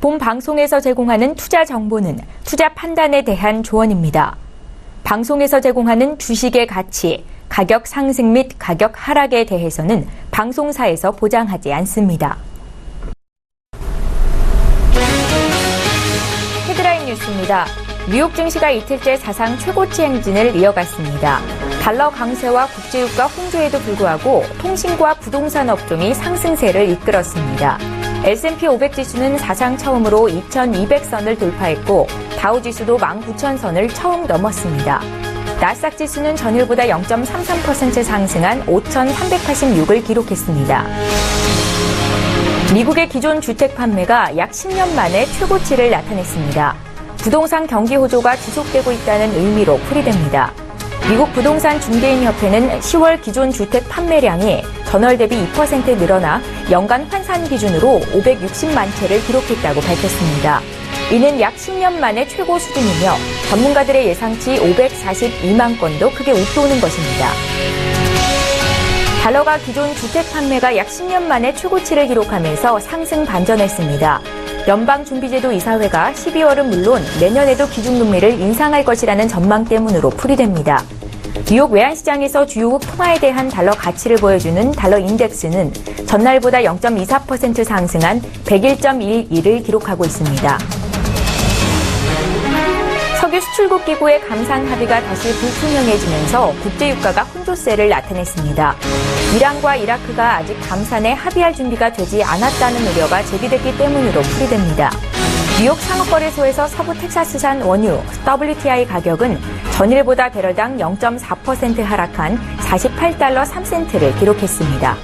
본 방송에서 제공하는 투자 정보는 투자 판단에 대한 조언입니다. 방송에서 제공하는 주식의 가치, 가격 상승 및 가격 하락에 대해서는 방송사에서 보장하지 않습니다. 헤드라인 뉴스입니다. 뉴욕 증시가 이틀째 사상 최고치 행진을 이어갔습니다. 달러 강세와 국제유가 혼조에도 불구하고 통신과 부동산 업종이 상승세를 이끌었습니다. S&P 500 지수는 사상 처음으로 2200선을 돌파했고 다우지수도 19000선을 처음 넘었습니다. 나스닥 지수는 전일보다 0.33% 상승한 5386을 기록했습니다. 미국의 기존 주택 판매가 약 10년 만에 최고치를 나타냈습니다. 부동산 경기 호조가 지속되고 있다는 의미로 풀이됩니다. 미국 부동산 중개인협회는 10월 기존 주택 판매량이 전월 대비 2% 늘어나 연간 환산 기준으로 560만 채를 기록했다고 밝혔습니다. 이는 약 10년 만의 최고 수준이며 전문가들의 예상치 542만 건도 크게 웃도는 것입니다. 달러가 기존 주택 판매가 약 10년 만에 최고치를 기록하면서 상승 반전했습니다. 연방준비제도 이사회가 12월은 물론 내년에도 기준금리를 인상할 것이라는 전망 때문으로 풀이됩니다. 뉴욕 외환시장에서 주요국 통화에 대한 달러 가치를 보여주는 달러 인덱스는 전날보다 0.24% 상승한 101.11을 기록하고 있습니다. 석유 수출국 기구의 감산 합의가 다시 불투명해지면서 국제유가가 혼조세를 나타냈습니다. 이란과 이라크가 아직 감산에 합의할 준비가 되지 않았다는 우려가 제기됐기 때문으로 풀이됩니다. 뉴욕 상업거래소에서 서부 텍사스산 원유 WTI 가격은 전일보다 배럴당 0.4% 하락한 48달러 3센트를 기록했습니다.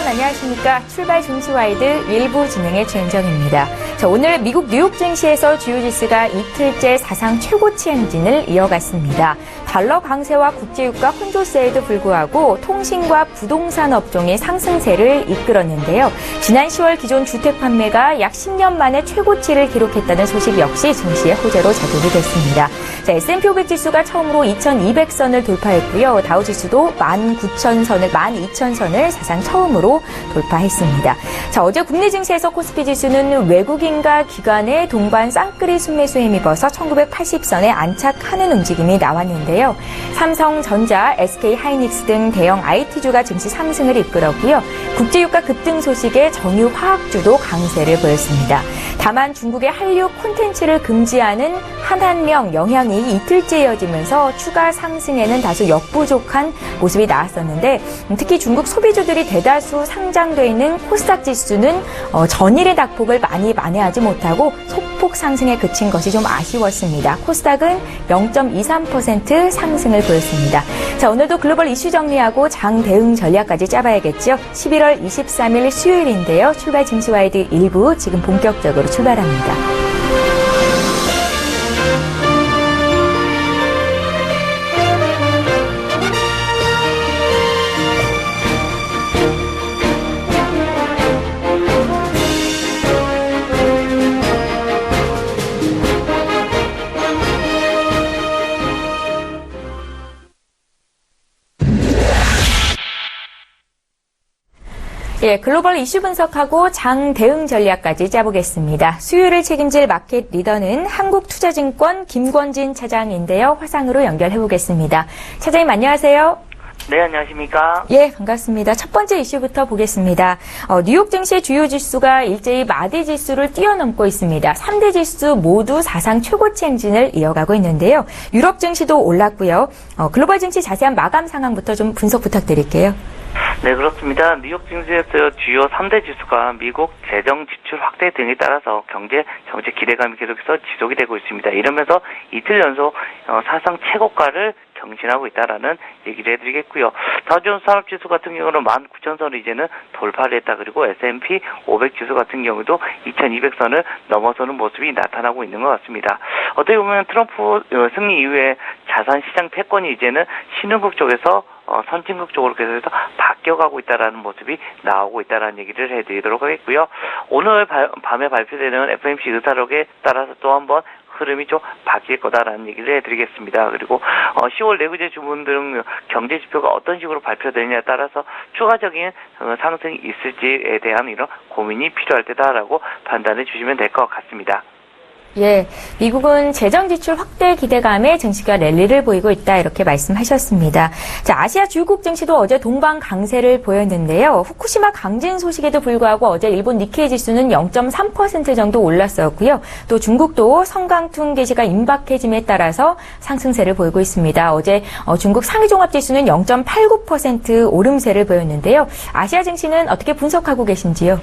안녕하십니까. 출발 증시와이드 1부 진행의 최은정입니다. 자, 오늘 미국 뉴욕 증시에서 주요 지수가 이틀째 사상 최고치 행진을 이어갔습니다. 달러 강세와 국제유가 혼조세에도 불구하고 통신과 부동산 업종의 상승세를 이끌었는데요. 지난 10월 기존 주택 판매가 약 10년 만에 최고치를 기록했다는 소식 역시 증시의 호재로 작용이 됐습니다. 자, S&P 500 지수가 처음으로 2200선을 돌파했고요. 다우지수도 12000선을 사상 처음으로 돌파했습니다. 자, 어제 국내 증시에서 코스피 지수는 외국인과 기관의 동반 쌍끌이 순매수에 힘입어서 1980선에 안착하는 움직임이 나왔는데요. 삼성전자, SK하이닉스 등 대형 IT주가 증시 상승을 이끌었고요. 국제유가 급등 소식에 정유화학주도 강세를 보였습니다. 다만 중국의 한류 콘텐츠를 금지하는 한한령 영향이 이틀째 이어지면서 추가 상승에는 다소 역부족한 모습이 나왔었는데 특히 중국 소비주들이 대다수 상장돼 있는 코스닥 지수는 전일의 낙폭을 많이 만회하지 못하고 소폭 상승에 그친 것이 좀 아쉬웠습니다. 코스닥은 0.23% 상승을 보였습니다. 자, 오늘도 글로벌 이슈 정리하고 장 대응 전략까지 짜봐야겠죠. 11월 23일 수요일인데요. 출발 증시와이드 1부 지금 본격적으로 출발합니다. 예, 글로벌 이슈 분석하고 장 대응 전략까지 짜보겠습니다. 수요일을 책임질 마켓 리더는 한국투자증권 김권진 차장인데요. 화상으로 연결해보겠습니다. 차장님 안녕하세요. 네, 안녕하십니까? 예, 반갑습니다. 첫 번째 이슈부터 보겠습니다. 뉴욕 증시 주요 지수가 일제히 마디 지수를 뛰어넘고 있습니다. 3대 지수 모두 사상 최고치 행진을 이어가고 있는데요. 유럽 증시도 올랐고요. 글로벌 증시 자세한 마감 상황부터 좀 분석 부탁드릴게요. 네, 그렇습니다. 뉴욕 증시에서 주요 3대 지수가 미국 재정 지출 확대 등에 따라서 경제 정책 기대감이 계속해서 지속이 되고 있습니다. 이러면서 이틀 연속 사상 최고가를 경신하고 있다라는 얘기를 해드리겠고요. 다우존스 산업지수 같은 경우는 19,000선을 이제는 돌파를 했다. 그리고 S&P 500 지수 같은 경우도 2,200선을 넘어서는 모습이 나타나고 있는 것 같습니다. 어떻게 보면 트럼프 승리 이후에 자산시장 패권이 이제는 신흥국 쪽에서 선진국 쪽으로 계속해서 바뀌어가고 있다라는 모습이 나오고 있다라는 얘기를 해드리도록 하겠고요. 오늘 밤에 발표되는 FOMC 의사록에 따라서 또 한번 흐름이 좀 바뀔 거다라는 얘기를 해드리겠습니다. 그리고 10월 내구재 주문 등 경제 지표가 어떤 식으로 발표되느냐에 따라서 추가적인 상승이 있을지에 대한 이런 고민이 필요할 때다라고 판단해 주시면 될 것 같습니다. 예, 미국은 재정 지출 확대 기대감에 증시가 랠리를 보이고 있다 이렇게 말씀하셨습니다. 자, 아시아 주요국 증시도 어제 동반 강세를 보였는데요. 후쿠시마 강진 소식에도 불구하고 어제 일본 니케이 지수는 0.3% 정도 올랐었고요. 또 중국도 성강퉁 게시가 임박해짐에 따라서 상승세를 보이고 있습니다. 어제 중국 상위종합지수는 0.89% 오름세를 보였는데요. 아시아 증시는 어떻게 분석하고 계신지요?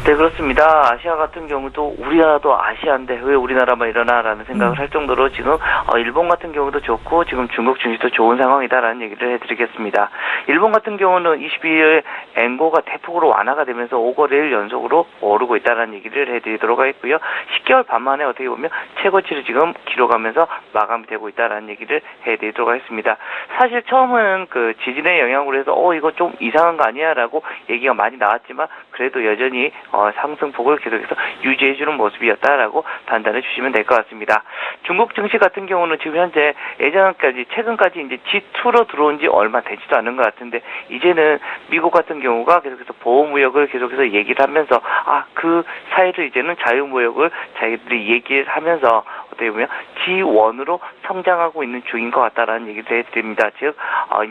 네, 그렇습니다. 아시아 같은 경우도 우리나라도 아시아인데 왜 우리나라만 이러나라는 생각을 할 정도로 지금 일본 같은 경우도 좋고 지금 중국 증시도 좋은 상황이다라는 얘기를 해드리겠습니다. 일본 같은 경우는 22일 엔고가 대폭으로 완화가 되면서 5거래일 연속으로 오르고 있다는 얘기를 해드리도록 하겠고요. 10개월 반 만에 어떻게 보면 최고치를 지금 기록하면서 마감이 되고 있다는 얘기를 해드리도록 하겠습니다. 사실 처음은 그 지진의 영향으로 해서 이거 좀 이상한 거 아니야 라고 얘기가 많이 나왔지만 그래도 여전히 상승폭을 계속해서 유지해주는 모습이었다라고 판단해 주시면 될 것 같습니다. 중국 증시 같은 경우는 지금 현재 최근까지 이제 G2로 들어온 지 얼마 되지도 않은 것 같은데 이제는 미국 같은 경우가 계속해서 보호무역을 계속해서 얘기를 하면서 그 사이를 이제는 자유무역을 자기들이 얘기를 하면서 어떻게 보면 G1으로 성장하고 있는 중인 것 같다라는 얘기를 해드립니다. 즉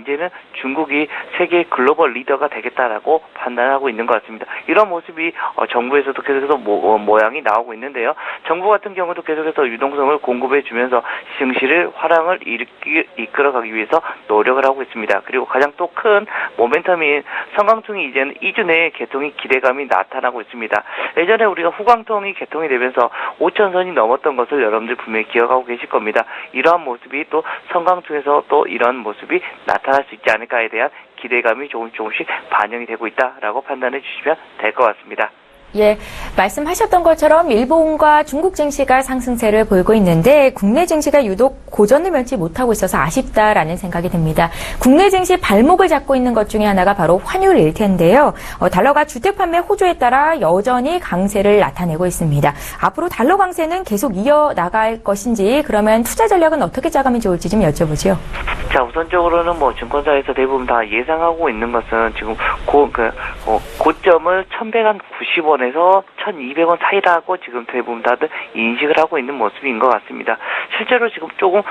이제는 중국이 세계 글로벌 리더가 되겠다라고 판단하고 있는 것 같습니다. 이런 모습이 정부에서도 계속해서 모양이 나오고 있는데요. 정부 같은 경우도 계속해서 유동성을 공급해주면서 증시를 화랑을 이끌어가기 위해서 노력을 하고 있습니다. 그리고 가장 또 큰 모멘텀인 성강통이 이제는 2주 내에 개통이 기대감이 나타나고 있습니다. 예전에 우리가 후광통이 개통이 되면서 5,000선이 넘었던 것을 여러분들 분명히 기억하고 계실 겁니다. 이러한 모습이 또 성강통에서 또 이런 모습이 나타날 수 있지 않을까에 대한 기대감이 조금씩 반영이 되고 있다라고 판단해 주시면 될 것 같습니다. 예, 말씀하셨던 것처럼 일본과 중국 증시가 상승세를 보이고 있는데 국내 증시가 유독 고전을 면치 못하고 있어서 아쉽다라는 생각이 듭니다. 국내 증시 발목을 잡고 있는 것 중에 하나가 바로 환율일 텐데요. 달러가 주택 판매 호조에 따라 여전히 강세를 나타내고 있습니다. 앞으로 달러 강세는 계속 이어나갈 것인지 그러면 투자 전략은 어떻게 짜가면 좋을지 좀 여쭤보죠. 자, 우선적으로는 증권사에서 대부분 다 예상하고 있는 것은 지금 고점을 1,190원에서 1,200원 사이라고 지금 대부분 다들 인식을 하고 있는 모습인 것 같습니다. 실제로 지금 조금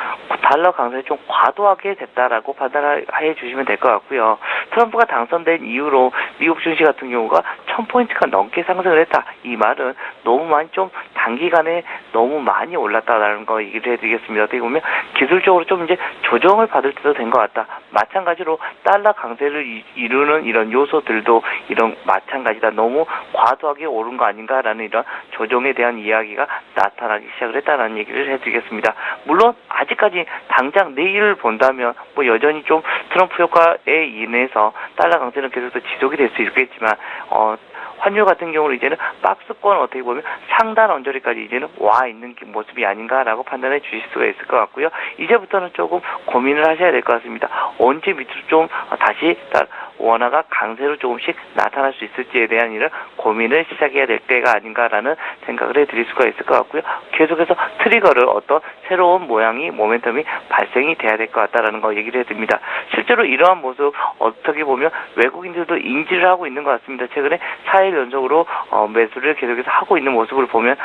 달러 강세가 좀 과도하게 됐다라고 판단해 주시면 될 것 같고요. 트럼프가 당선된 이후로 미국 증시 같은 경우가 1,000포인트가 넘게 상승을 했다. 이 말은 너무 많이 좀 단기간에 너무 많이 올랐다라는 거 얘기를 해드리겠습니다. 어떻게 보면 기술적으로 좀 이제 조정을 받을 때도 된 것 같다. 마찬가지로 달러 강세를 이루는 이런 요소들도 이런 마찬가지다. 너무 과도하게 오른 거 아닌가라는 이런 조정에 대한 이야기가 나타나기 시작을 했다는 얘기를 해드리겠습니다. 물론 아직까지 당장 내일을 본다면 여전히 좀 트럼프 효과에 인해서 달러 강세는 계속 지속이 될 수 있겠지만 환율 같은 경우는 이제는 박스권 어떻게 보면 상단 언저리까지 이제는 와 있는 모습이 아닌가라고 판단해 주실 수가 있을 것 같고요. 이제부터는 조금 고민을 하셔야 될 것 같습니다. 언제 밑으로 좀 다시 원화가 강세로 조금씩 나타날 수 있을지에 대한 이런 고민을 시작해야 될 때가 아닌가라는 생각을 해드릴 수가 있을 것 같고요. 계속해서 트리거를 어떤 새로운 모양이 모멘텀이 발생이 돼야 될 것 같다라는 거 얘기를 해드립니다. 실제로 이러한 모습 어떻게 보면 외국인들도 인지를 하고 있는 것 같습니다. 최근에 4일 연속으로 매수를 계속해서 하고 있는 모습을 보면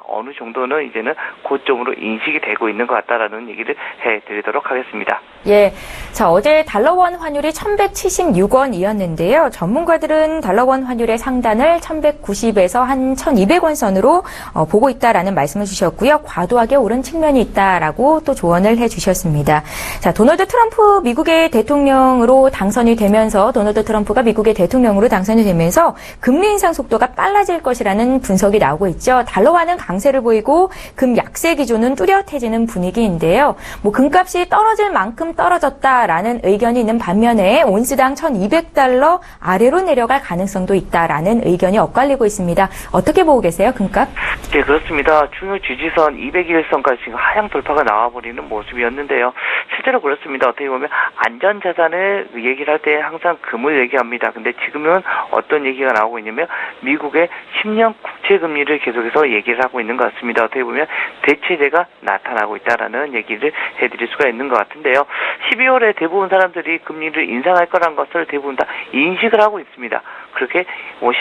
어느 정도는 이제는 고점으로 인식이 되고 있는 것 같다라는 얘기를 해드리도록 하겠습니다. 예, 자 어제 달러원 환율이 1,176원이었는데요. 전문가들은 달러원 환율의 상단을 1,190에서 한 1,200원 선으로 보고 있다라는 말씀을 주셨고요. 과도하게 오른 측면이 있다. 하겠다라고 또 조언을 해주셨습니다. 자, 도널드 트럼프 미국의 대통령으로 당선이 되면서 도널드 트럼프가 미국의 대통령으로 당선이 되면서 금리 인상 속도가 빨라질 것이라는 분석이 나오고 있죠. 달러화는 강세를 보이고 금 약세 기조는 뚜렷해지는 분위기인데요. 금값이 떨어질 만큼 떨어졌다라는 의견이 있는 반면에 온스당 1,200달러 아래로 내려갈 가능성도 있다라는 의견이 엇갈리고 있습니다. 어떻게 보고 계세요, 금값? 네, 그렇습니다. 중요 지지선 201선까지 지금 하향 돌파가 나와버리는 모습이었는데요. 실제로 그렇습니다. 어떻게 보면 안전자산을 얘기를 할 때 항상 금을 얘기합니다. 근데 지금은 어떤 얘기가 나오고 있냐면 미국의 10년 국채금리를 계속해서 얘기를 하고 있는 것 같습니다. 어떻게 보면 대체제가 나타나고 있다라는 얘기를 해드릴 수가 있는 것 같은데요. 12월에 대부분 사람들이 금리를 인상할 거란 것을 대부분 다 인식을 하고 있습니다. 그렇게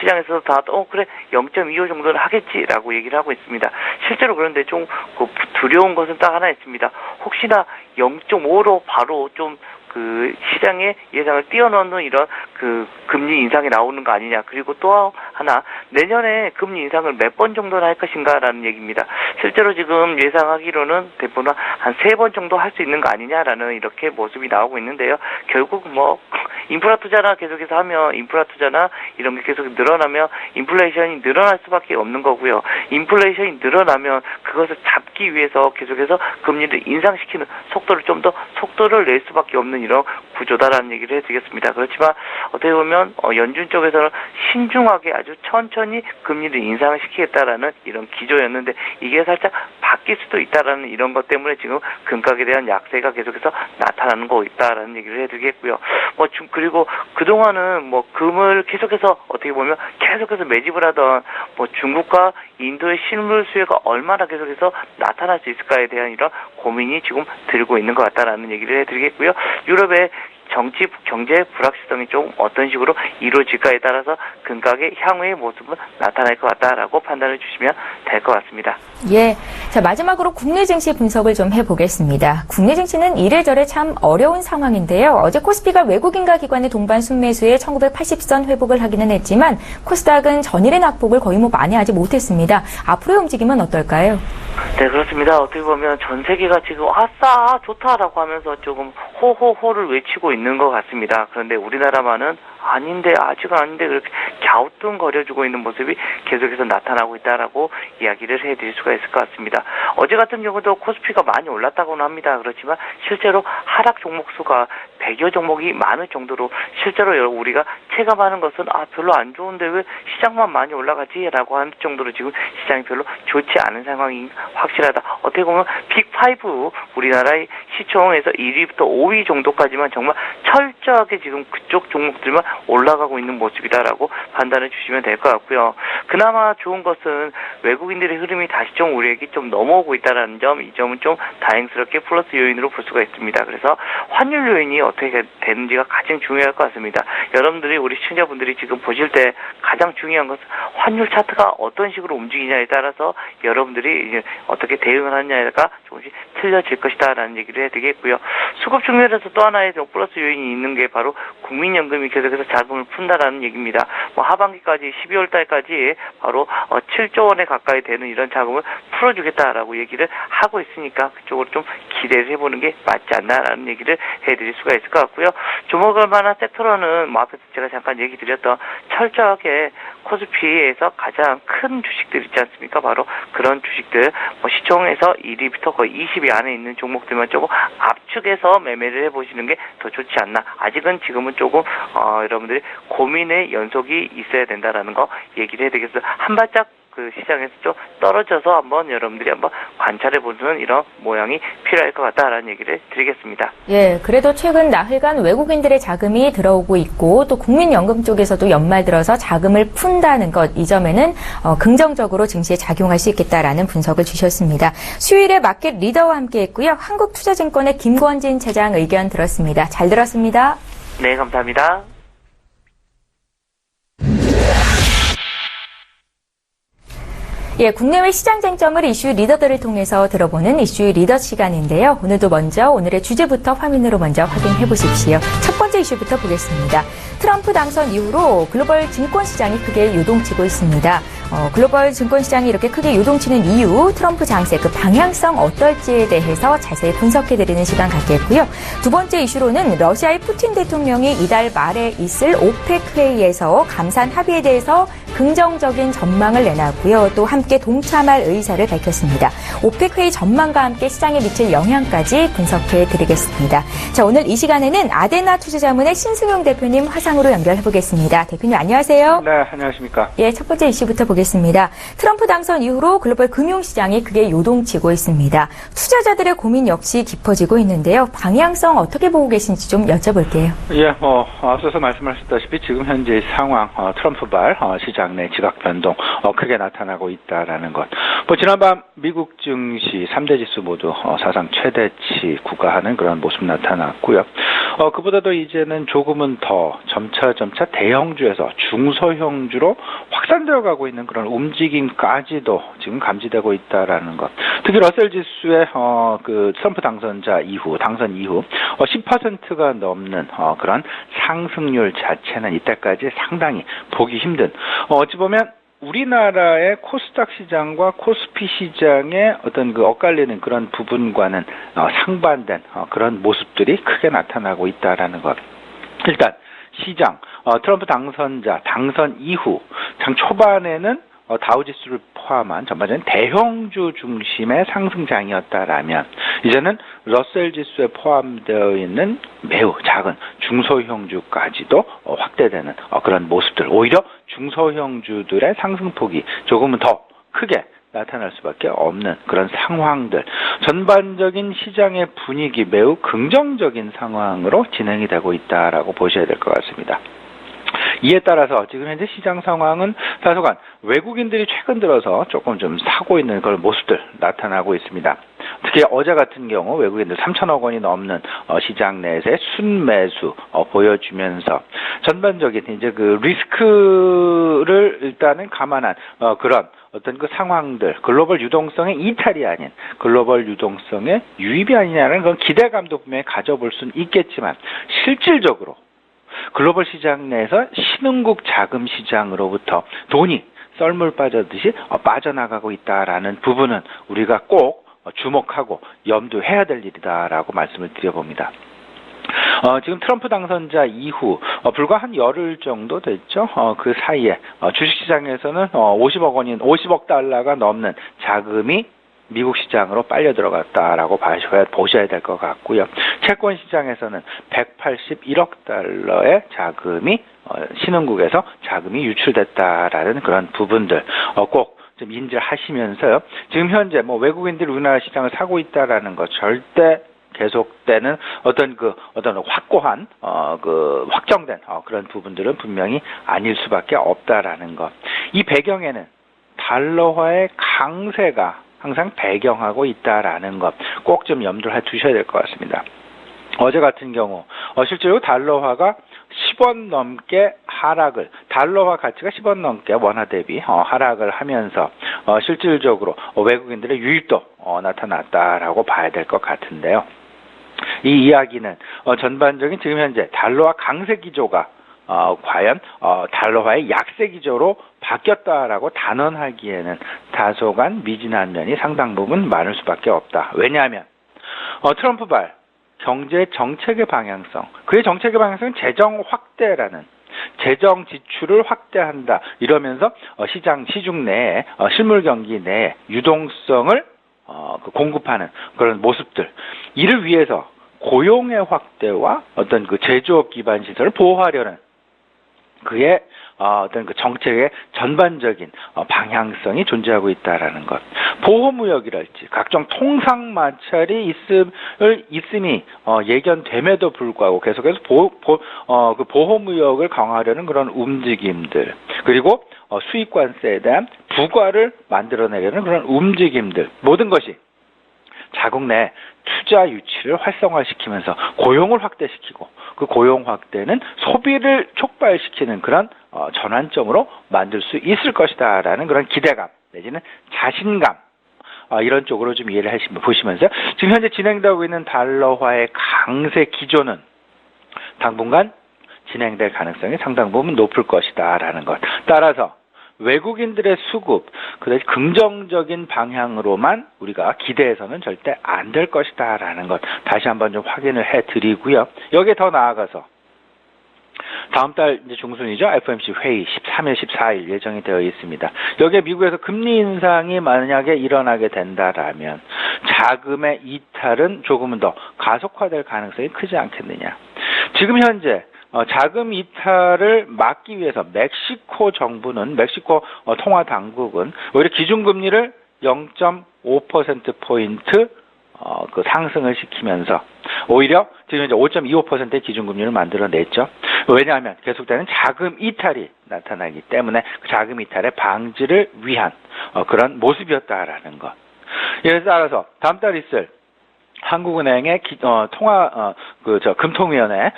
시장에서도 다 그래 0.25 정도는 하겠지라고 얘기를 하고 있습니다. 실제로 그런데 좀 두려운 것은 딱 하나 있습니다. 혹시나 0.5로 바로 좀 시장의 예상을 뛰어넘는 이런 금리 인상이 나오는 거 아니냐. 그리고 또 하나, 내년에 금리 인상을 몇 번 정도나 할 것인가라는 얘기입니다. 실제로 지금 예상하기로는 대부분 한 3번 정도 할 수 있는 거 아니냐라는 이렇게 모습이 나오고 있는데요. 결국 인프라 투자나 계속해서 하면 인프라 투자나 이런 게 계속 늘어나면 인플레이션이 늘어날 수밖에 없는 거고요. 인플레이션이 늘어나면 그것을 잡기 위해서 계속해서 금리를 인상시키는 속도를 좀 더 속도를 낼 수밖에 없는 이런 구조다라는 얘기를 해드리겠습니다. 그렇지만 어떻게 보면 연준 쪽에서는 신중하게 아주 천천히 금리를 인상을 시키겠다라는 이런 기조였는데 이게 살짝 바뀔 수도 있다라는 이런 것 때문에 지금 금값에 대한 약세가 계속해서 나타나는 거 있다라는 얘기를 해드리겠고요. 그리고 그동안은 금을 계속해서 어떻게 보면 계속해서 매집을 하던 중국과 인도의 실물 수요가 얼마나 계속해서 나타날 수 있을까에 대한 이런 고민이 지금 들고 있는 것 같다라는 얘기를 해드리겠고요. 유럽의 정치, 경제 불확실성이 좀 어떤 식으로 이루어질까에 따라서 금값의 향후의 모습은 나타날 것 같다라고 판단을 주시면 될 것 같습니다. 예. 자, 마지막으로 국내 증시 분석을 좀 해보겠습니다. 국내 증시는 이래저래 참 어려운 상황인데요. 어제 코스피가 외국인과 기관의 동반 순매수에 1980선 회복을 하기는 했지만 코스닥은 전일의 낙폭을 거의 만회하지 못했습니다. 앞으로의 움직임은 어떨까요? 네, 그렇습니다. 어떻게 보면 전 세계가 지금 아싸 좋다라고 하면서 조금 호호호를 외치고 있는 것 같습니다. 그런데 우리나라만은 아직은 아닌데 그렇게 갸우뚱거려주고 있는 모습이 계속해서 나타나고 있다라고 이야기를 해드릴 수가 있을 것 같습니다. 어제 같은 경우도 코스피가 많이 올랐다고는 합니다. 그렇지만 실제로 하락 종목 수가 100여 종목이 많을 정도로 실제로 우리가 체감하는 것은 별로 안 좋은데 왜 시장만 많이 올라가지라고 하는 정도로 지금 시장이 별로 좋지 않은 상황이 확실하다. 어떻게 보면 빅5 우리나라의 시총에서 1위부터 5위 정도까지만 정말 철저하게 지금 그쪽 종목들만 올라가고 있는 모습이다라고 판단해 주시면 될 것 같고요. 그나마 좋은 것은 외국인들의 흐름이 다시 좀 우리에게 좀 넘어오고 있다는 점, 이 점은 좀 다행스럽게 플러스 요인으로 볼 수가 있습니다. 그래서 환율 요인이 어떻게 되는지가 가장 중요할 것 같습니다. 여러분들이 우리 시청자분들이 지금 보실 때 가장 중요한 것은 환율 차트가 어떤 식으로 움직이냐에 따라서 여러분들이 이제 어떻게 대응을 하느냐가 조금씩 틀려질 것이다라는 얘기를 해드리겠고요. 수급 측면에서 또 하나의 플러스 요인이 있는 게 바로 국민연금이 계속해서 자금을 푼다라는 얘기입니다. 하반기까지 12월 달까지 바로 7조 원에 가까이 되는 이런 자금을 풀어주겠다라고 얘기를 하고 있으니까 그쪽으로 좀 기대를 해보는 게 맞지 않나라는 얘기를 해드릴 수가 있을 것 같고요. 주목할 만한 섹터로는 앞에서 제가 잠깐 얘기 드렸던 철저하게 코스피에서 가장 큰 주식들 있지 않습니까? 바로 그런 주식들 시총에서 1위부터 거의 20위 안에 있는 종목들만 조금 압축해서 매매를 해보시는 게 더 좋지 않나. 아직은 지금은 조금 여러분들이 고민의 연속이 있어야 된다라는 거 얘기를 해드리겠습니다. 한 발짝 시장에서 좀 떨어져서 한번 여러분들이 한번 관찰해보는 이런 모양이 필요할 것 같다라는 얘기를 드리겠습니다. 예, 그래도 최근 나흘간 외국인들의 자금이 들어오고 있고 또 국민연금 쪽에서도 연말 들어서 자금을 푼다는 것, 이 점에는 긍정적으로 증시에 작용할 수 있겠다라는 분석을 주셨습니다. 수요일에 마켓 리더와 함께했고요. 한국투자증권의 김권진 차장 의견 들었습니다. 잘 들었습니다. 네, 감사합니다. 예, 국내외 시장 쟁점을 이슈 리더들을 통해서 들어보는 이슈 리더 시간인데요. 오늘도 먼저 오늘의 주제부터 화면으로 먼저 확인해 보십시오. 첫 번째 이슈부터 보겠습니다. 트럼프 당선 이후로 글로벌 증권 시장이 크게 요동치고 있습니다. 글로벌 증권시장이 이렇게 크게 요동치는 이유, 트럼프 장세 그 방향성 어떨지에 대해서 자세히 분석해드리는 시간 갖겠고요. 두 번째 이슈로는 러시아의 푸틴 대통령이 이달 말에 있을 오펙 회의에서 감산 합의에 대해서 긍정적인 전망을 내놨고요. 또 함께 동참할 의사를 밝혔습니다. 오펙 회의 전망과 함께 시장에 미칠 영향까지 분석해드리겠습니다. 자, 오늘 이 시간에는 아데나 투자자문의 신승용 대표님 화상으로 연결해보겠습니다. 대표님 안녕하세요. 네, 안녕하십니까. 예, 첫 번째 이슈부터 보겠습니다. 트럼프 당선 이후로 글로벌 금융시장이 크게 요동치고 있습니다. 투자자들의 고민 역시 깊어지고 있는데요. 방향성 어떻게 보고 계신지 좀 여쭤볼게요. 예, 앞서서 말씀하셨다시피 지금 현재 상황, 트럼프발 시장 내 지각 변동 크게 나타나고 있다라는 것. 지난밤 미국 증시 3대 지수 모두 사상 최대치 구가하는 그런 모습 나타났고요. 그보다도 이제는 조금은 더 점차 대형주에서 중소형주로 확산되어 가고 있는 그런 움직임까지도 지금 감지되고 있다라는 것. 특히 러셀 지수의 트럼프 당선 이후 10%가 넘는 그런 상승률 자체는 이때까지 상당히 보기 힘든. 어찌 보면 우리나라의 코스닥 시장과 코스피 시장의 어떤 그 엇갈리는 그런 부분과는 상반된 그런 모습들이 크게 나타나고 있다라는 것. 일단 시장 트럼프 당선 이후 장 초반에는 다우지수를 포함한 전반적인 대형주 중심의 상승장이었다라면 이제는 러셀 지수에 포함되어 있는 매우 작은 중소형주까지도 확대되는 그런 모습들. 오히려 중소형주들의 상승폭이 조금은 더 크게 나타날 수밖에 없는 그런 상황들. 전반적인 시장의 분위기 매우 긍정적인 상황으로 진행이 되고 있다라고 보셔야 될 것 같습니다. 이에 따라서 지금 현재 시장 상황은 다소간 외국인들이 최근 들어서 조금 좀 사고 있는 그런 모습들 나타나고 있습니다. 특히 어제 같은 경우 외국인들 3천억 원이 넘는 시장 내에서의 순매수 보여주면서 전반적인 이제 그 리스크를 일단은 감안한 그런 어떤 그 상황들, 글로벌 유동성의 이탈이 아닌 글로벌 유동성의 유입이 아니냐는 그런 기대감도 분명히 가져볼 수는 있겠지만 실질적으로 글로벌 시장 내에서 신흥국 자금 시장으로부터 돈이 썰물 빠져듯이 빠져나가고 있다라는 부분은 우리가 꼭 주목하고 염두해야 될 일이다라고 말씀을 드려봅니다. 지금 트럼프 당선자 이후 불과 한 열흘 정도 됐죠. 그 사이에 주식시장에서는 50억 달러가 넘는 자금이 미국 시장으로 빨려 들어갔다라고 보셔야 될 것 같고요. 채권 시장에서는 181억 달러의 자금이 신흥국에서 자금이 유출됐다라는 그런 부분들 꼭 좀 인지를 하시면서요. 지금 현재 외국인들이 우리나라 시장을 사고 있다라는 것 절대 계속되는 어떤 확고한 확정된 그런 부분들은 분명히 아닐 수밖에 없다라는 것. 이 배경에는 달러화의 강세가 항상 배경하고 있다라는 것 꼭 좀 염두를 두셔야 될 것 같습니다. 어제 같은 경우 실제로 달러화가 10원 넘게 달러화 가치가 10원 넘게 원화 대비 하락을 하면서 실질적으로 외국인들의 유입도 나타났다라고 봐야 될 것 같은데요. 이 이야기는 전반적인 지금 현재 달러화 강세 기조가 과연 달러화의 약세 기조로 바뀌었다라고 단언하기에는 다소간 미진한 면이 상당 부분 많을 수밖에 없다. 왜냐하면 트럼프발 경제 정책의 방향성, 그의 정책의 방향성은 재정 확대라는 재정 지출을 확대한다 이러면서 시중 내에 실물 경기 내에 유동성을 공급하는 그런 모습들, 이를 위해서 고용의 확대와 어떤 그 제조업 기반 시설을 보호하려는 그의 어떤 그 정책의 전반적인 방향성이 존재하고 있다라는 것. 보호무역이랄지 각종 통상 마찰이 있음이 예견됨에도 불구하고 계속해서 그 보호무역을 강화하려는 그런 움직임들, 그리고 수입관세에 대한 부과를 만들어내려는 그런 움직임들, 모든 것이 자국 내 투자 유치를 활성화시키면서 고용을 확대시키고 그 고용 확대는 소비를 촉발시키는 그런 전환점으로 만들 수 있을 것이다라는 그런 기대감 내지는 자신감, 이런 쪽으로 좀 이해를 보시면서 지금 현재 진행되고 있는 달러화의 강세 기조는 당분간 진행될 가능성이 상당 부분 높을 것이다라는 것. 따라서 외국인들의 수급, 그다지 긍정적인 방향으로만 우리가 기대해서는 절대 안 될 것이다라는 것 다시 한번 좀 확인을 해드리고요. 여기에 더 나아가서 다음 달 이제 중순이죠. FOMC 회의 13일, 14일 예정이 되어 있습니다. 여기에 미국에서 금리 인상이 만약에 일어나게 된다라면 자금의 이탈은 조금은 더 가속화될 가능성이 크지 않겠느냐. 지금 현재 자금 이탈을 막기 위해서 멕시코 정부는 멕시코 통화 당국은 오히려 기준금리를 0.5%포인트 그 상승을 시키면서 오히려 지금 이제 5.25%의 기준금리를 만들어냈죠. 왜냐하면 계속되는 자금 이탈이 나타나기 때문에 그 자금 이탈의 방지를 위한 그런 모습이었다라는 것. 예를 따라서 다음 달 있을 한국은행의 금통위원회,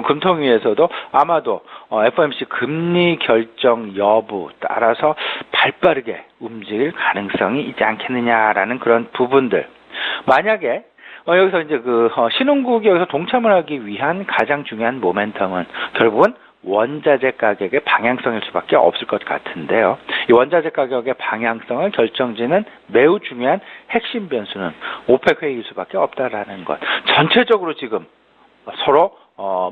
금통위에서도 아마도 FOMC 금리 결정 여부 따라서 발빠르게 움직일 가능성이 있지 않겠느냐라는 그런 부분들. 만약에 여기서 이제 신흥국이 여기서 동참을 하기 위한 가장 중요한 모멘텀은 결국은 원자재 가격의 방향성일 수밖에 없을 것 같은데요. 이 원자재 가격의 방향성을 결정짓는 매우 중요한 핵심 변수는 오펙 회의일 수밖에 없다라는 것. 전체적으로 지금 서로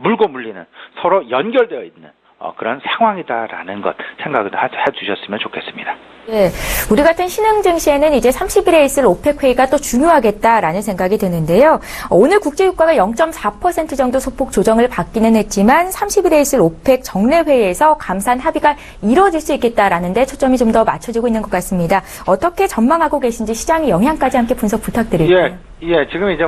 물고 물리는, 서로 연결되어 있는 그런 상황이다라는 것 생각을 해주셨으면 좋겠습니다. 네, 우리 같은 신흥 증시에는 이제 30일에 있을 오펙 회의가 또 중요하겠다라는 생각이 드는데요. 오늘 국제유가가 0.4% 정도 소폭 조정을 받기는 했지만 30일에 있을 오펙 정례 회의에서 감산 합의가 이뤄질 수 있겠다라는 데 초점이 좀 더 맞춰지고 있는 것 같습니다. 어떻게 전망하고 계신지 시장의 영향까지 함께 분석 부탁드릴게요. 예, 지금 이제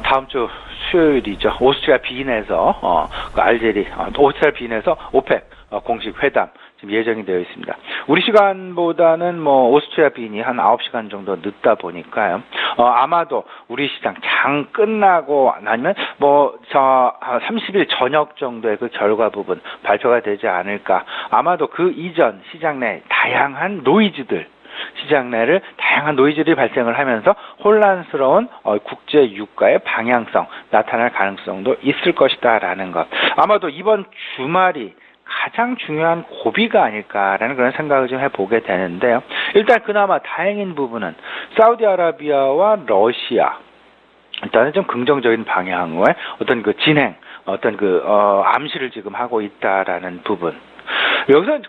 다음 주 수요일이죠. 오스트리아 빈에서 그 알제리 오스트리아 빈에서 오펙 공식 회담 지금 예정이 되어 있습니다. 우리 시간보다는 오스트리아 빈이 한 9시간 정도 늦다 보니까요. 아마도 우리 시장 장 끝나고 아니면 30일 저녁 정도의 그 결과 부분 발표가 되지 않을까. 아마도 그 이전 시장 내 다양한 노이즈들 시장 내를 다양한 노이즈들이 발생을 하면서 혼란스러운 국제 유가의 방향성 나타날 가능성도 있을 것이다라는 것. 아마도 이번 주말이 가장 중요한 고비가 아닐까라는 그런 생각을 좀 해보게 되는데요. 일단 그나마 다행인 부분은 사우디아라비아와 러시아 일단은 좀 긍정적인 방향의 어떤 그 진행, 암시를 지금 하고 있다라는 부분. 여기서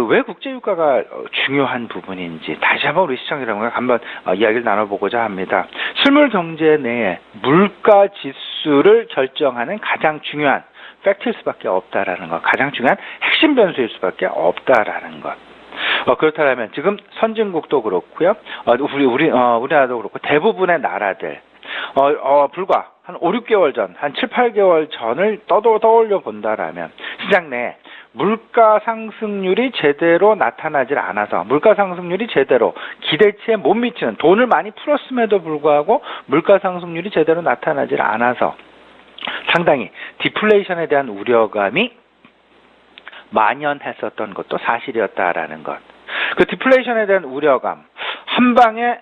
왜 국제유가가 중요한 부분인지 다시 한번 우리 시청 여러분과 한번 이야기를 나눠보고자 합니다. 실물 경제 내에 물가 지수를 결정하는 가장 중요한 팩트일 수밖에 없다라는 것, 가장 중요한 핵심 변수일 수밖에 없다라는 것. 그렇다면 지금 선진국도 그렇고요, 우리나라도 그렇고 대부분의 나라들 불과 한 5, 6개월 전, 한 7, 8개월 전을 떠올려 본다라면 시장 내에 물가 상승률이 제대로 나타나질 않아서 물가 상승률이 제대로 기대치에 못 미치는 돈을 많이 풀었음에도 불구하고 물가 상승률이 제대로 나타나질 않아서 상당히 디플레이션에 대한 우려감이 만연했었던 것도 사실이었다라는 것. 그 디플레이션에 대한 우려감, 한 방에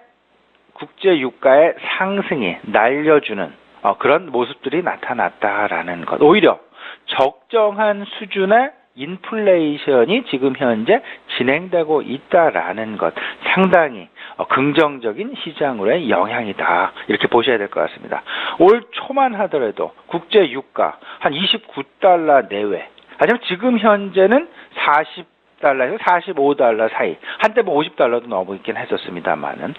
국제 유가의 상승이 날려주는 그런 모습들이 나타났다라는 것. 오히려 적정한 수준의 인플레이션이 지금 현재 진행되고 있다라는 것. 상당히 긍정적인 시장으로의 영향이다. 이렇게 보셔야 될 것 같습니다. 올 초만 하더라도 국제 유가 한 29달러 내외. 하지만 지금 현재는 40달러에서 45달러 사이. 한때 50달러도 넘어있긴 했었습니다만은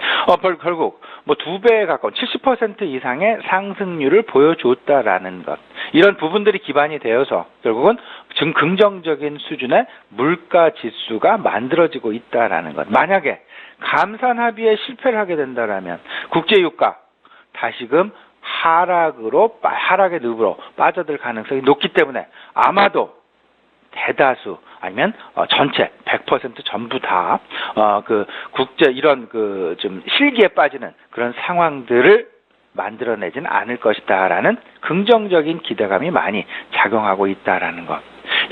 결국 2배에 가까운 70% 이상의 상승률을 보여줬다라는 것. 이런 부분들이 기반이 되어서 결국은 긍정적인 수준의 물가 지수가 만들어지고 있다라는 것. 만약에 감산 합의에 실패를 하게 된다라면 국제 유가 다시금 하락의 늪으로 빠져들 가능성이 높기 때문에 아마도 대다수 아니면 전체 100% 전부 다 국제 이런 좀 실기에 빠지는 그런 상황들을 만들어내지는 않을 것이다라는 긍정적인 기대감이 많이 작용하고 있다라는 것.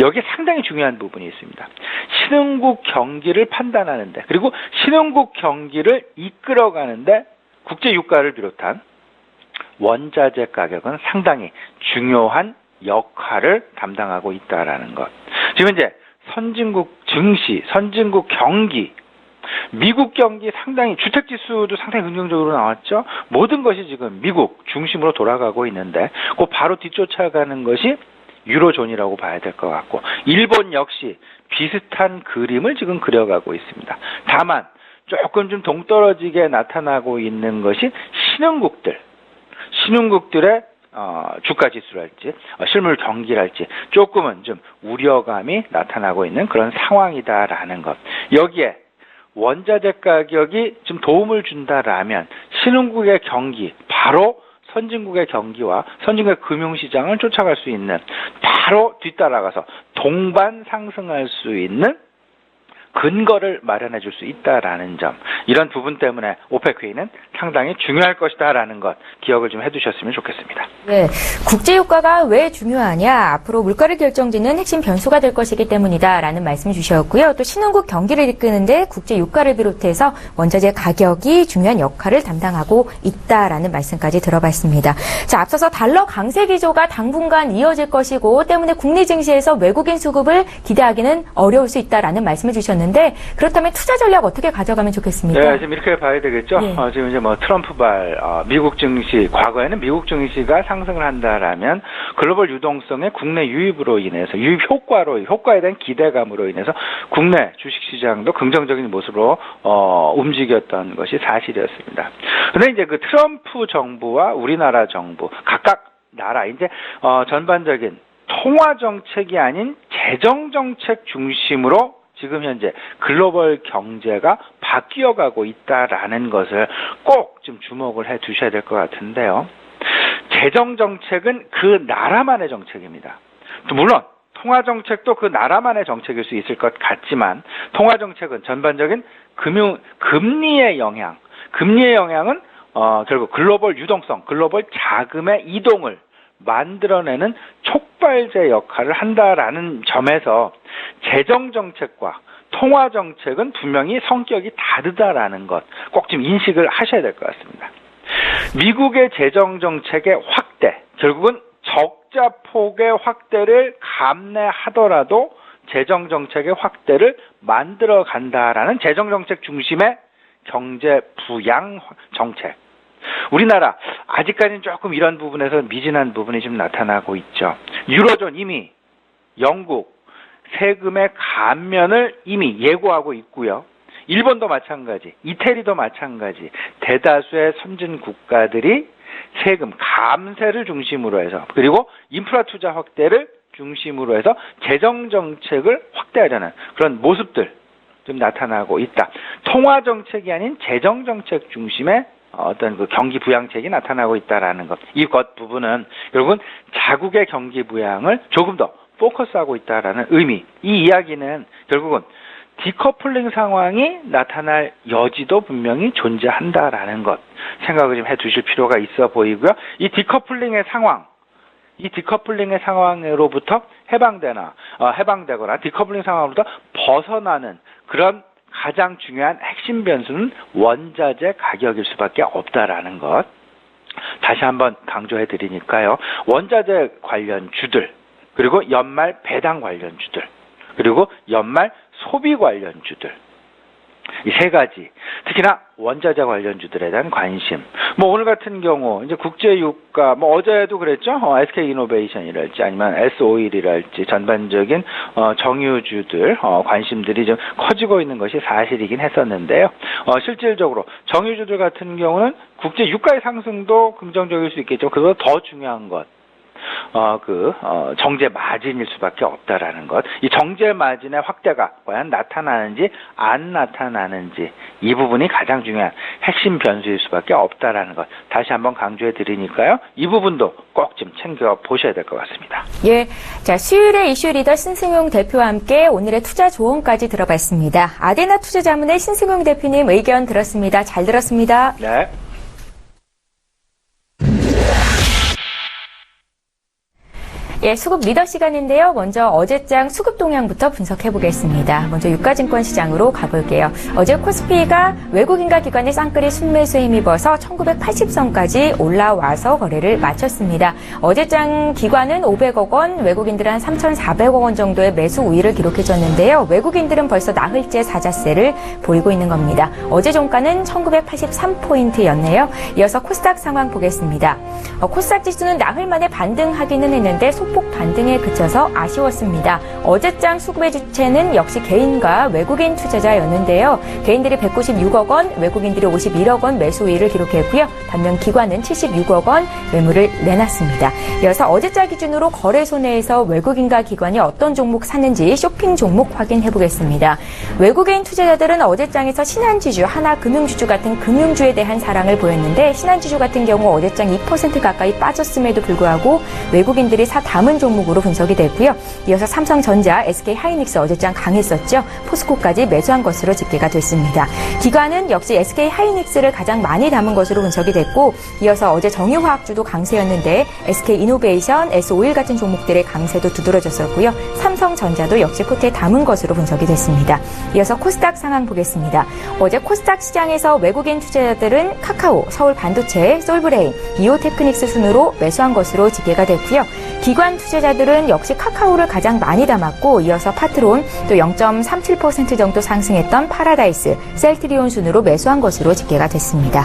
여기에 상당히 중요한 부분이 있습니다. 신흥국 경기를 판단하는데 그리고 신흥국 경기를 이끌어가는데 국제 유가를 비롯한 원자재 가격은 상당히 중요한 역할을 담당하고 있다라는 것. 지금 이제 선진국 증시, 선진국 경기, 미국 경기 상당히 주택지수도 상당히 긍정적으로 나왔죠. 모든 것이 지금 미국 중심으로 돌아가고 있는데 그 바로 뒤쫓아가는 것이 유로존이라고 봐야 될 것 같고 일본 역시 비슷한 그림을 지금 그려가고 있습니다. 다만 조금 좀 동떨어지게 나타나고 있는 것이 신흥국들의 주가 지수랄지 실물 경기랄지 조금은 좀 우려감이 나타나고 있는 그런 상황이다라는 것. 여기에 원자재 가격이 좀 도움을 준다라면 신흥국의 경기, 바로 선진국의 경기와 선진국의 금융시장을 쫓아갈 수 있는, 바로 뒤따라가서 동반 상승할 수 있는 근거를 마련해 줄 수 있다라는 점, 이런 부분 때문에 오펙 회의는 상당히 중요할 것이다라는 것 기억을 좀 해두셨으면 좋겠습니다. 네, 국제유가가 왜 중요하냐? 앞으로 물가를 결정짓는 핵심 변수가 될 것이기 때문이다라는 말씀 주셨고요. 또 신흥국 경기를 이끄는데 국제유가를 비롯해서 원자재 가격이 중요한 역할을 담당하고 있다라는 말씀까지 들어봤습니다. 자, 앞서서 달러 강세 기조가 당분간 이어질 것이고 때문에 국내 증시에서 외국인 수급을 기대하기는 어려울 수 있다라는 말씀을 주셨는데, 그렇다면 투자 전략 어떻게 가져가면 좋겠습니까? 네, 지금 이렇게 봐야 되겠죠. 네. 지금 이제 트럼프발 미국 증시, 과거에는 미국 증시가 상승을 한다라면 글로벌 유동성의 국내 유입으로 인해서, 유입 효과에 대한 기대감으로 인해서 국내 주식시장도 긍정적인 모습으로 움직였던 것이 사실이었습니다. 그런데 이제 그 트럼프 정부와 우리나라 정부, 각각 나라 이제 전반적인 통화 정책이 아닌 재정 정책 중심으로 지금 현재 글로벌 경제가 바뀌어가고 있다라는 것을 꼭 좀 주목을 해 두셔야 될 것 같은데요. 재정 정책은 그 나라만의 정책입니다. 물론 통화 정책도 그 나라만의 정책일 수 있을 것 같지만, 통화 정책은 전반적인 금리의 영향은 결국 글로벌 유동성, 글로벌 자금의 이동을 만들어내는 촉발제 역할을 한다라는 점에서 재정정책과 통화정책은 분명히 성격이 다르다라는 것 꼭 좀 인식을 하셔야 될 것 같습니다. 미국의 재정정책의 확대, 결국은 적자폭의 확대를 감내하더라도 재정정책의 확대를 만들어 간다라는 재정정책 중심의 경제 부양 정책. 우리나라 아직까지는 조금 이런 부분에서 미진한 부분이 좀 나타나고 있죠. 유로존 이미 영국 세금의 감면을 이미 예고하고 있고요. 일본도 마찬가지, 이태리도 마찬가지, 대다수의 선진 국가들이 세금 감세를 중심으로 해서, 그리고 인프라 투자 확대를 중심으로 해서 재정 정책을 확대하려는 그런 모습들 좀 나타나고 있다. 통화 정책이 아닌 재정 정책 중심의 어떤 그 경기 부양책이 나타나고 있다라는 것. 이것 부분은 결국은 자국의 경기 부양을 조금 더 포커스하고 있다라는 의미. 이 이야기는 결국은 디커플링 상황이 나타날 여지도 분명히 존재한다라는 것. 생각을 좀 해 두실 필요가 있어 보이고요. 이 디커플링의 상황으로부터 해방되거나 디커플링 상황으로부터 벗어나는 그런 가장 중요한 핵심 변수는 원자재 가격일 수밖에 없다라는 것. 다시 한번 강조해 드리니까요. 원자재 관련주들, 그리고 연말 배당 관련주들, 그리고 연말 소비 관련주들, 이 세 가지, 특히나 원자재 관련주들에 대한 관심. 오늘 같은 경우 이제 국제유가, 어제도 그랬죠. SK이노베이션이랄지 아니면 S-오일이랄지 전반적인 정유주들 관심들이 좀 커지고 있는 것이 사실이긴 했었는데요. 실질적으로 정유주들 같은 경우는 국제유가의 상승도 긍정적일 수 있겠죠. 그보다 더 중요한 것. 정제 마진일 수밖에 없다라는 것. 이 정제 마진의 확대가 과연 나타나는지 안 나타나는지, 이 부분이 가장 중요한 핵심 변수일 수밖에 없다라는 것. 다시 한번 강조해 드리니까요. 이 부분도 꼭 좀 챙겨 보셔야 될 것 같습니다. 예. 자, 수요일의 이슈 리더 신승용 대표와 함께 오늘의 투자 조언까지 들어봤습니다. 아데나 투자자문의 신승용 대표님 의견 들었습니다. 잘 들었습니다. 네. 예, 수급 리더 시간인데요. 먼저 어제장 수급 동향부터 분석해 보겠습니다. 먼저 유가증권 시장으로 가볼게요. 어제 코스피가 외국인과 기관의 쌍끌이 순매수에 힘입어서 1980선까지 올라와서 거래를 마쳤습니다. 어제장 기관은 500억 원, 외국인들은 한 3,400억 원 정도의 매수 우위를 기록해줬는데요. 외국인들은 벌써 나흘째 사자세를 보이고 있는 겁니다. 어제 종가는 1983포인트였네요. 이어서 코스닥 상황 보겠습니다. 코스닥 지수는 나흘 만에 반등하기는 했는데 소폭 반등에 그쳐서 아쉬웠습니다. 어제장 수급의 주체는 역시 개인과 외국인 투자자였는데요. 개인들이 196억 원, 외국인들이 51억 원 매수 우위를 기록했고요. 반면 기관은 76억 원 매물을 내놨습니다. 이어서 어제자 기준으로 거래소 내에서 외국인과 기관이 어떤 종목 샀는지 쇼핑 종목 확인해 보겠습니다. 외국인 투자자들은 어제장에서 신한지주, 하나금융지주 같은 금융주에 대한 사랑을 보였는데 신한지주 같은 경우 어제장 2% 가까이 빠졌음에도 불구하고 외국인들이 사 담은 종목으로 분석이 됐고요. 이어서 삼성전자, SK하이닉스 어제장 강했었죠. 포스코까지 매수한 것으로 집계가 됐습니다. 기관은 역시 SK하이닉스를 가장 많이 담은 것으로 분석이 됐고 이어서 어제 정유화학주도 강세였는데 SK이노베이션, S51 같은 종목들의 강세도 두드러졌었고요. 삼성전자도 역시 포트에 담은 것으로 분석이 됐습니다. 이어서 코스닥 상황 보겠습니다. 어제 코스닥 시장에서 외국인 투자자들은 카카오, 서울반도체, 솔브레인, 이오테크닉스 순으로 매수한 것으로 집계가 됐고요. 기관 투자자들은 역시 카카오를 가장 많이 담았고 이어서 파트론, 또 0.37% 정도 상승했던 파라다이스, 셀트리온 순으로 매수한 것으로 집계가 됐습니다.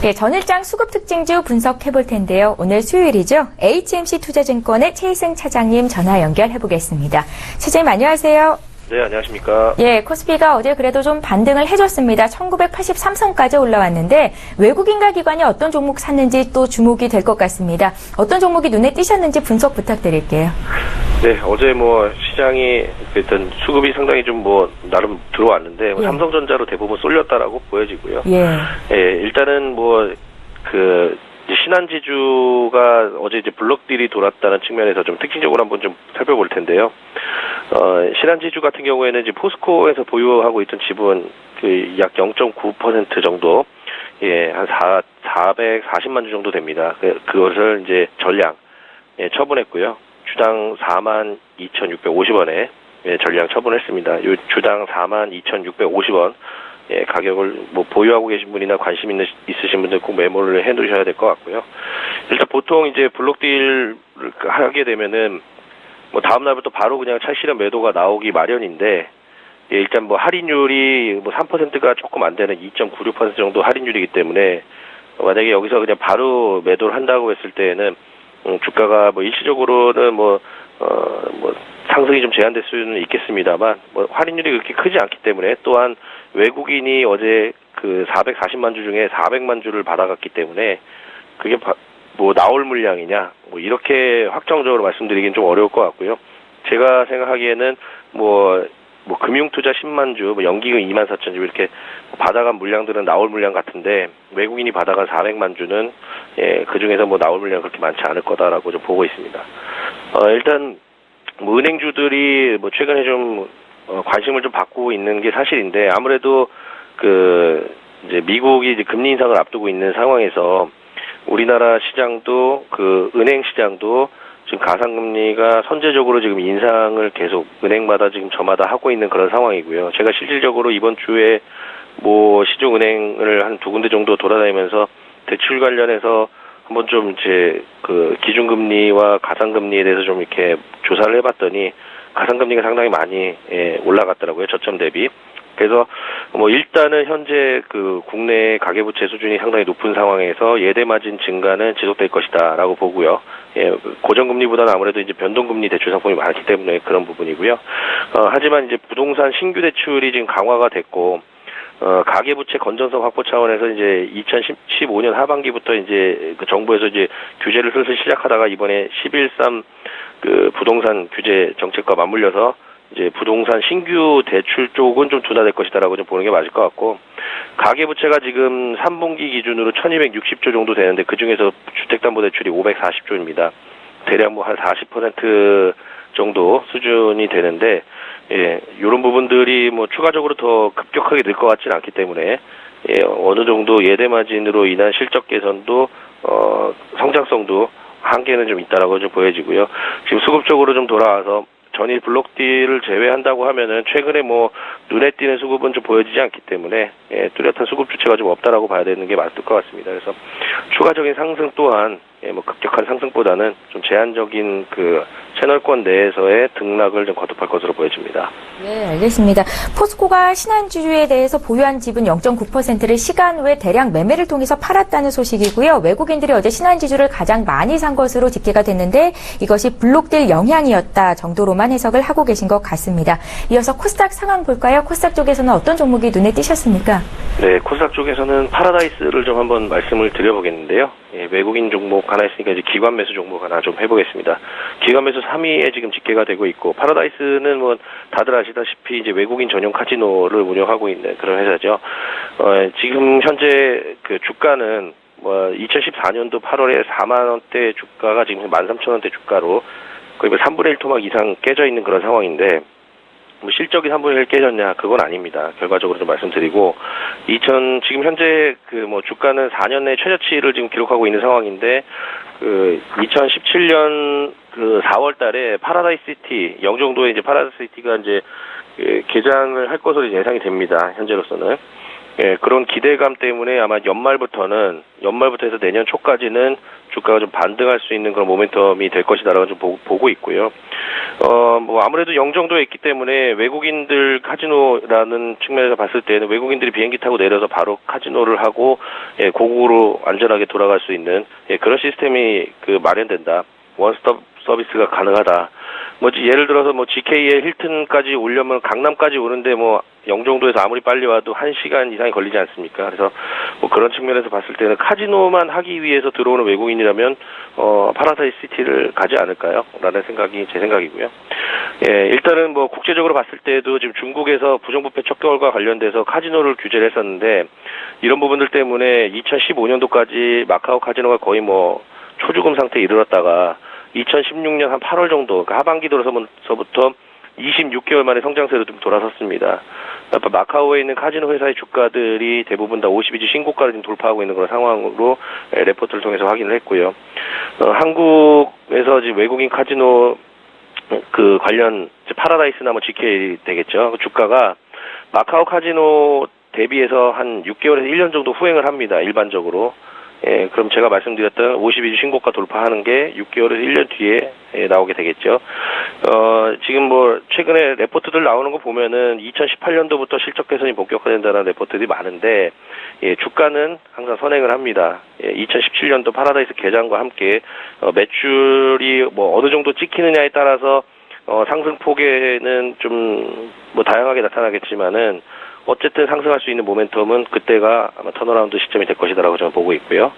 예, 전일장 수급 특징주 분석해 볼 텐데요. 오늘 수요일이죠. HMC 투자증권의 최희승 차장님 전화 연결해 보겠습니다. 차장님 안녕하세요. 네, 안녕하십니까. 예, 코스피가 어제 그래도 좀 반등을 해줬습니다. 1983선까지 올라왔는데 외국인과 기관이 어떤 종목 샀는지 또 주목이 될 것 같습니다. 어떤 종목이 눈에 띄셨는지 분석 부탁드릴게요. 네, 어제 시장이 일단 수급이 상당히 좀 나름 들어왔는데 예. 삼성전자로 대부분 쏠렸다라고 보여지고요. 예. 예, 일단은 신한지주가 어제 이제 블록딜이 돌았다는 측면에서 좀 특징적으로 한번 좀 살펴볼 텐데요. 신한지주 같은 경우에는 이제 포스코에서 보유하고 있던 지분 약 0.9% 정도, 예, 한 440만 주 정도 됩니다. 그것을 이제 전량 처분했고요. 주당 42,650원에 전량 처분했습니다. 요 주당 42,650원. 예, 가격을 보유하고 계신 분이나 관심 있으신 분들 꼭 메모를 해 놓으셔야 될 것 같고요. 일단 보통 이제 블록딜을 하게 되면은 다음 날부터 바로 그냥 찰실한 매도가 나오기 마련인데, 예, 일단 할인율이 3%가 조금 안 되는 2.96% 정도 할인율이기 때문에 만약에 여기서 그냥 바로 매도를 한다고 했을 때에는 주가가 일시적으로는 상승이 좀 제한될 수는 있겠습니다만 할인율이 그렇게 크지 않기 때문에, 또한 외국인이 어제 440만 주 중에 400만 주를 받아갔기 때문에 그게 나올 물량이냐 이렇게 확정적으로 말씀드리긴 좀 어려울 것 같고요. 제가 생각하기에는 금융투자 10만 주, 연기금 2만 4천 주 이렇게 받아간 물량들은 나올 물량 같은데, 외국인이 받아간 400만 주는 그 중에서 나올 물량 그렇게 많지 않을 거다라고 좀 보고 있습니다. 일단 은행주들이 최근에 좀 관심을 좀 받고 있는 게 사실인데, 아무래도 이제 미국이 이제 금리 인상을 앞두고 있는 상황에서 우리나라 시장도 은행 시장도 지금 가상금리가 선제적으로 지금 인상을 계속 은행마다 지금 저마다 하고 있는 그런 상황이고요. 제가 실질적으로 이번 주에 시중은행을 한 2군데 정도 돌아다니면서 대출 관련해서 한번 좀 이제 기준금리와 가상금리에 대해서 좀 이렇게 조사를 해봤더니 가상금리가 상당히 많이 올라갔더라고요. 저점 대비. 그래서 일단은 현재 국내 가계부채 수준이 상당히 높은 상황에서 예대마진 증가는 지속될 것이다라고 보고요. 예, 고정금리보다는 아무래도 이제 변동금리 대출 상품이 많기 때문에 그런 부분이고요. 하지만 이제 부동산 신규 대출이 지금 강화가 됐고, 가계부채 건전성 확보 차원에서 이제 2015년 하반기부터 이제 정부에서 이제 규제를 슬슬 시작하다가 이번에 11.3 부동산 규제 정책과 맞물려서 이제 부동산 신규 대출 쪽은 좀 둔화될 것이다라고 좀 보는 게 맞을 것 같고, 가계부채가 지금 3분기 기준으로 1260조 정도 되는데 그 중에서 주택담보대출이 540조입니다. 대략 한 40% 정도 수준이 되는데, 예, 이런 부분들이 추가적으로 더 급격하게 늘 것 같지는 않기 때문에, 예, 어느 정도 예대마진으로 인한 실적 개선도 성장성도 한계는 좀 있다라고 좀 보여지고요. 지금 수급 쪽으로 좀 돌아와서 전일 블록딜을 제외한다고 하면은 최근에 뭐 눈에 띄는 수급은 좀 보여지지 않기 때문에 뚜렷한 수급 주체가 좀 없다라고 봐야 되는 게 맞을 것 같습니다. 그래서 추가적인 상승 또한 뭐 급격한 상승보다는 좀 제한적인 그 채널권 내에서의 등락을 좀 거듭할 것으로 보여집니다. 네, 알겠습니다. 포스코가 신한주에 대해서 보유한 지분 0.9%를 시간 외 대량 매매를 통해서 팔았다는 소식이고요. 외국인들이 어제 신한지주를 가장 많이 산 것으로 집계가 됐는데 이것이 블록딜 영향이었다 정도로만 해석을 하고 계신 것 같습니다. 이어서 코스닥 상황 볼까요? 코스닥 쪽에서는 어떤 종목이 눈에 띄셨습니까? 네, 코스닥 쪽에서는 파라다이스를 좀 한번 말씀을 드려보겠는데요. 외국인 종목 하나 있으니까 이제 기관 매수 종목 하나 좀 해보겠습니다. 기관 매수 3위에 지금 집계가 되고 있고, 파라다이스는 뭐 다들 아시다시피 이제 외국인 전용 카지노를 운영하고 있는 그런 회사죠. 지금 현재 그 주가는 뭐 2014년도 8월에 4만 원대 주가가 지금 13,000원대 주가로 거의 3분의 1 토막 이상 깨져 있는 그런 상황인데, 뭐 실적이 3분의 1 깨졌냐, 그건 아닙니다. 결과적으로 좀 말씀드리고, 지금 현재 그 뭐 주가는 4년 내 최저치를 지금 기록하고 있는 상황인데, 2017년 그 4월 달에 파라다이스시티, 영종도에 이제 파라다이스시티가 이제 개장을 할 것으로 예상이 됩니다. 현재로서는. 그런 기대감 때문에 아마 연말부터 해서 내년 초까지는 주가가 좀 반등할 수 있는 그런 모멘텀이 될 것이다라고 좀 보고 있고요. 뭐 아무래도 영종도에 있기 때문에 외국인들 카지노라는 측면에서 봤을 때는 외국인들이 비행기 타고 내려서 바로 카지노를 하고 고국으로 안전하게 돌아갈 수 있는 그런 시스템이 마련된다. 원스톱 서비스가 가능하다. 뭐 예를 들어서 뭐 GK의 힐튼까지 오려면 강남까지 오는데 뭐 영종도에서 아무리 빨리 와도 1시간 이상이 걸리지 않습니까? 그래서 뭐 그런 측면에서 봤을 때는 카지노만 하기 위해서 들어오는 외국인이라면 파라다이스 시티를 가지 않을까요? 라는 생각이 제 생각이고요. 일단은 뭐 국제적으로 봤을 때도 지금 중국에서 부정부패 척결과 관련돼서 카지노를 규제를 했었는데, 이런 부분들 때문에 2015년도까지 마카오 카지노가 거의 뭐 초죽음 상태에 이르렀다가 2016년 한 8월 정도, 그러니까 하반기 들어서부터 26개월 만에 성장세로 좀 돌아섰습니다. 마카오에 있는 카지노 회사의 주가들이 대부분 다 52주 신고가를 지금 돌파하고 있는 그런 상황으로 레포트를 통해서 확인을 했고요. 한국에서 지금 외국인 카지노 그 관련 파라다이스나 뭐 GK 되겠죠. 그 주가가 마카오 카지노 대비해서 한 6개월에서 1년 정도 후행을 합니다. 일반적으로. 그럼 제가 말씀드렸던 52주 신고가 돌파하는 게 6개월에서 1년 뒤에 나오게 되겠죠. 지금 뭐 최근에 레포트들 나오는 거 보면은 2018년도부터 실적 개선이 본격화된다는 레포트들이 많은데, 주가는 항상 선행을 합니다. 2017년도 파라다이스 개장과 함께 매출이 뭐 어느 정도 찍히느냐에 따라서 상승폭에는 좀 뭐 다양하게 나타나겠지만은, 어쨌든 상승할 수 있는 모멘텀은 그때가 아마 턴어라운드 시점이 될 것이다라고 저는 보고 있고요.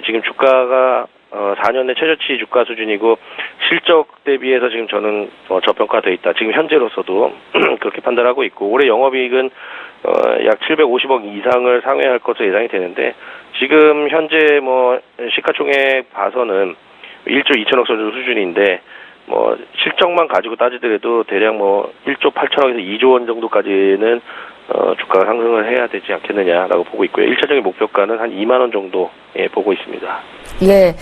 지금 주가가 4년 내 최저치 주가 수준이고, 실적 대비해서 지금 저는 저평가되어 있다. 지금 현재로서도 그렇게 판단하고 있고, 올해 영업이익은 약 750억 이상을 상회할 것으로 예상이 되는데, 지금 현재 뭐 시가총액 봐서는 1조 2천억 정도 수준인데, 뭐 실적만 가지고 따지더라도 대략 뭐 1조 8천억에서 2조 원 정도까지는 주가가 상승을 해야 되지 않겠느냐라고 보고 있고요. 1차적인 목표가는 한 2만 원 정도 보고 있습니다. 예,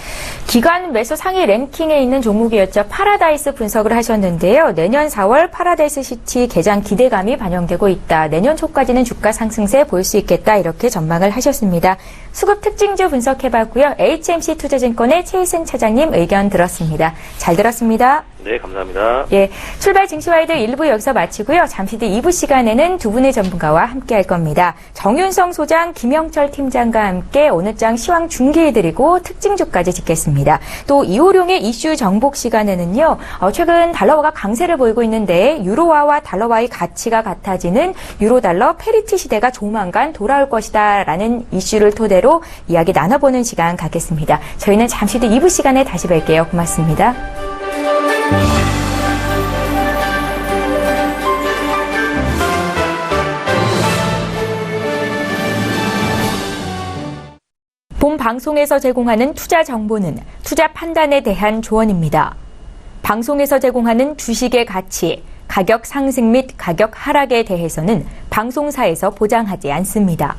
기관 매수 상위 랭킹에 있는 종목이었죠. 파라다이스 분석을 하셨는데요. 내년 4월 파라다이스 시티 개장 기대감이 반영되고 있다. 내년 초까지는 주가 상승세 보일 수 있겠다. 이렇게 전망을 하셨습니다. 수급 특징주 분석해봤고요. HMC 투자증권의 최희승 차장님 의견 들었습니다. 잘 들었습니다. 네, 감사합니다. 예, 출발 증시와이드 1부 여기서 마치고요. 잠시 뒤 2부 시간에는 두 분의 전문가와 함께할 겁니다. 정윤성 소장, 김영철 팀장과 함께 오늘 장 시황 중계해드리고 특징주까지 짚겠습니다. 또 이호룡의 이슈 정복 시간에는요. 최근 달러화가 강세를 보이고 있는데 유로화와 달러화의 가치가 같아지는 유로달러 페리티 시대가 조만간 돌아올 것이다 라는 이슈를 토대로 이야기 나눠보는 시간 갖겠습니다. 저희는 잠시 뒤 2부 시간에 다시 뵐게요. 고맙습니다. 본 방송에서 제공하는 투자 정보는 투자 판단에 대한 조언입니다. 방송에서 제공하는 주식의 가치, 가격 상승 및 가격 하락에 대해서는 방송사에서 보장하지 않습니다.